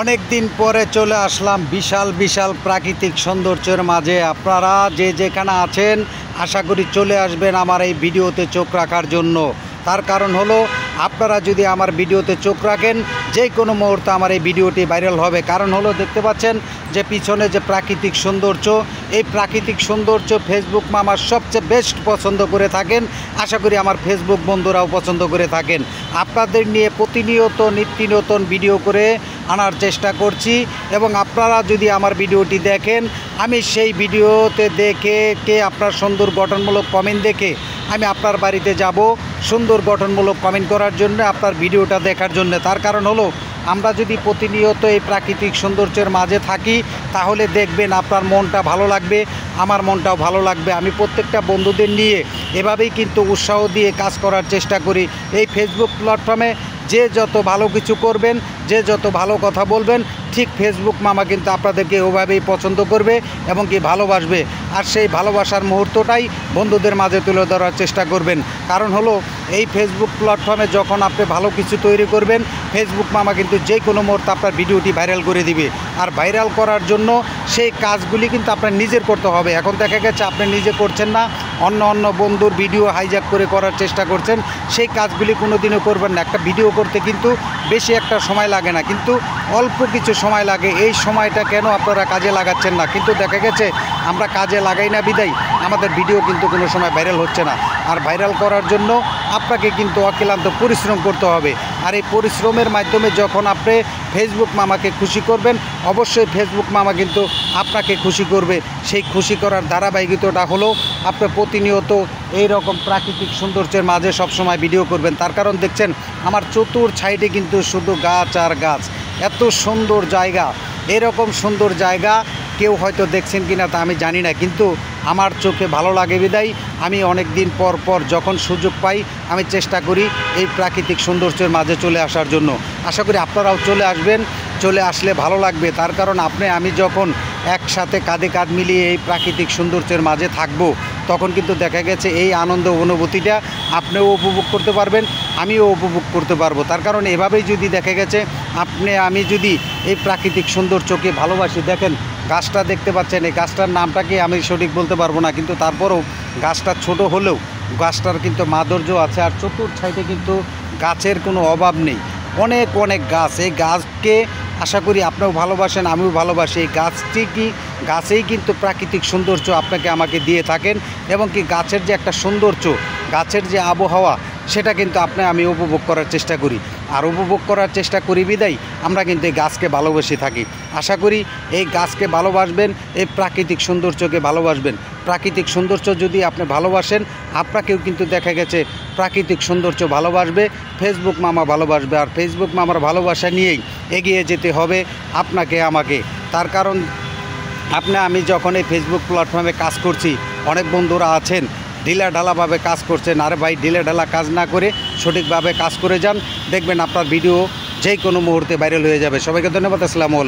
অনেক দিন পরে চলে আসলাম বিশাল বিশাল প্রাকৃতিক সৌন্দর্যের মাঝে। আপনারা যে যেখানে আছেন আশা করি চলে আসবেন আমার এই ভিডিওতে চোখ রাখার জন্য। তার কারণ হলো আপনারা যদি আমার ভিডিওতে চোখ রাখেন যে কোনো মুহূর্তে আমার এই ভিডিওটি ভাইরাল হবে। কারণ হলো দেখতে পাচ্ছেন যে পিছনে যে প্রাকৃতিক সৌন্দর্য, এই প্রাকৃতিক সৌন্দর্য ফেসবুক মামার সবচেয়ে বেস্ট পছন্দ করে থাকেন। আশা করি আমার ফেসবুক বন্ধুরাও পছন্দ করে থাকেন। আপনাদের নিয়ে প্রতিনিয়ত নিত্য নতুন ভিডিও করে আনার চেষ্টা করছি এবং আপনারা যদি আমার ভিডিওটি দেখেন আমি সেই ভিডিওতে দেখে আপনার সুন্দর গঠনমূলক কমেন্ট দেখে আমি আপনার বাড়িতে যাব সুন্দর গঠনমূলক কমেন্ট করার জন্য, আপনার ভিডিওটা দেখার জন্য। তার কারণ হলো আমরা যদি প্রতিনিয়ত এই প্রাকৃতিক সৌন্দর্যের মাঝে থাকি তাহলে দেখবেন আপনার মনটা ভালো লাগবে, আমার মনটাও ভালো লাগবে। আমি প্রত্যেকটা বন্ধুদের নিয়ে এভাবেই কিন্তু উৎসাহ দিয়ে কাজ করার চেষ্টা করি। এই ফেসবুক প্ল্যাটফর্মে যে যত ভালো কিছু করবেন, যে যত ভালো কথা বলবেন, ঠিক ফেসবুক মামা কিন্তু আপনাদেরকে ওভাবেই পছন্দ করবে এবং কি ভালোবাসবে। আর সেই ভালোবাসার মুহূর্তটাই বন্ধুদের মাঝে তুলে ধরার চেষ্টা করবেন। কারণ হলো এই ফেসবুক প্ল্যাটফর্মে যখন আপনি ভালো কিছু তৈরি করবেন ফেসবুক মামা কিন্তু যে কোনো মুহূর্তে আপনার ভিডিওটি ভাইরাল করে দিবে। আর ভাইরাল করার জন্য সেই কাজগুলি কিন্তু আপনার নিজের করতে হবে। এখন দেখা গেছে আপনি নিজে করছেন না, অন্য বন্ধুর ভিডিও হাইজ্যাক করে করার চেষ্টা করছেন, সেই কাজগুলি কোনো দিনও করবেন না। একটা ভিডিও করতে কিন্তু বেশি একটা সময় লাগে না, কিন্তু অল্প কিছু সময় লাগে। এই সময়টা কেন আপনারা কাজে লাগাচ্ছেন না? কিন্তু দেখা গেছে আমরা কাজে লাগাই না বিদায় আমাদের ভিডিও কিন্তু কোনো সময় ভাইরাল হচ্ছে না। আর ভাইরাল করার জন্য আপনাকে কিন্তু অক্লান্ত পরিশ্রম করতে হবে। আর এই পরিশ্রমের মাধ্যমে যখন আপনি ফেসবুক মামাকে খুশি করবেন অবশ্যই ফেসবুক মামা কিন্তু আপনাকে খুশি করবে। সেই খুশি করার ধারাবাহিকতাটা হলো আপনি প্রতিনিয়ত এই রকম প্রাকৃতিক সৌন্দর্যের মাঝে সবসময় ভিডিও করবেন। তার কারণ দেখছেন আমার চতুর সাইডে কিন্তু শুধু গাছ আর গাছ, এত সুন্দর জায়গা। এরকম সুন্দর জায়গা কেউ হয়তো দেখছেন কিনা তা আমি জানি না, কিন্তু আমার চোখে ভালো লাগে বিদায় আমি অনেক দিন পর যখন সুযোগ পাই আমি চেষ্টা করি এই প্রাকৃতিক সৌন্দর্যের মাঝে চলে আসার জন্য। আশা করি আপনারাও চলে আসবেন, চলে আসলে ভালো লাগবে। তার কারণ আমি যখন একসাথে কাঁধে কাঁধ মিলিয়ে এই প্রাকৃতিক সৌন্দর্যের মাঝে থাকব তখন কিন্তু দেখা গেছে এই আনন্দ অনুভূতিটা আপনিও উপভোগ করতে পারবেন, আমিও উপভোগ করতে পারবো। তার কারণ এভাবেই যদি দেখা গেছে আমি যদি এই প্রাকৃতিক সৌন্দর্যকে ভালোবাসি, দেখেন গাছটা দেখতে পাচ্ছেন, এই গাছটার নামটাকে আমি সঠিক বলতে পারবো না, কিন্তু তারপরেও গাছটা ছোট হলেও গাছটার কিন্তু মাধুর্য আছে। আর চতুর সাইডে কিন্তু গাছের কোনো অভাব নেই, অনেক গাছ। এই গাছকে আশা করি আপনিও ভালোবাসেন, আমিও ভালোবাসি। এই গাছেই কিন্তু প্রাকৃতিক সৌন্দর্য আপনাকে আমাকে দিয়ে থাকেন এবং কি গাছের যে একটা সৌন্দর্য, গাছের যে আবহাওয়া সেটা কিন্তু আমি উপভোগ করার চেষ্টা করি। আর উপভোগ করার চেষ্টা করি বিদায় আমরা কিন্তু এই গাছকে ভালোবেসে থাকি। আশা করি এই গাছকে ভালোবাসবেন, এই প্রাকৃতিক সৌন্দর্যকে ভালোবাসবেন। প্রাকৃতিক সৌন্দর্য যদি আপনি ভালোবাসেন আপনাকেও কিন্তু দেখা গেছে প্রাকৃতিক সৌন্দর্য ভালোবাসবে, ফেসবুক মামা ভালোবাসবে। আর ফেসবুক মামার ভালোবাসা নিয়েই এগিয়ে যেতে হবে আপনাকে আমাকে। তার কারণ আমি যখন এই ফেসবুক প্ল্যাটফর্মে কাজ করছি অনেক বন্ধুরা আছেন ঢিলাঢালাভাবে কাজ করছেন। আর ভাই ঢিলাঢালা কাজ না করে সঠিকভাবে কাজ করে যান, দেখবেন আপনার ভিডিও যে কোনো মুহূর্তে ভাইরাল হয়ে যাবে। সবাইকে ধন্যবাদ। আসসালামু আলাইকুম।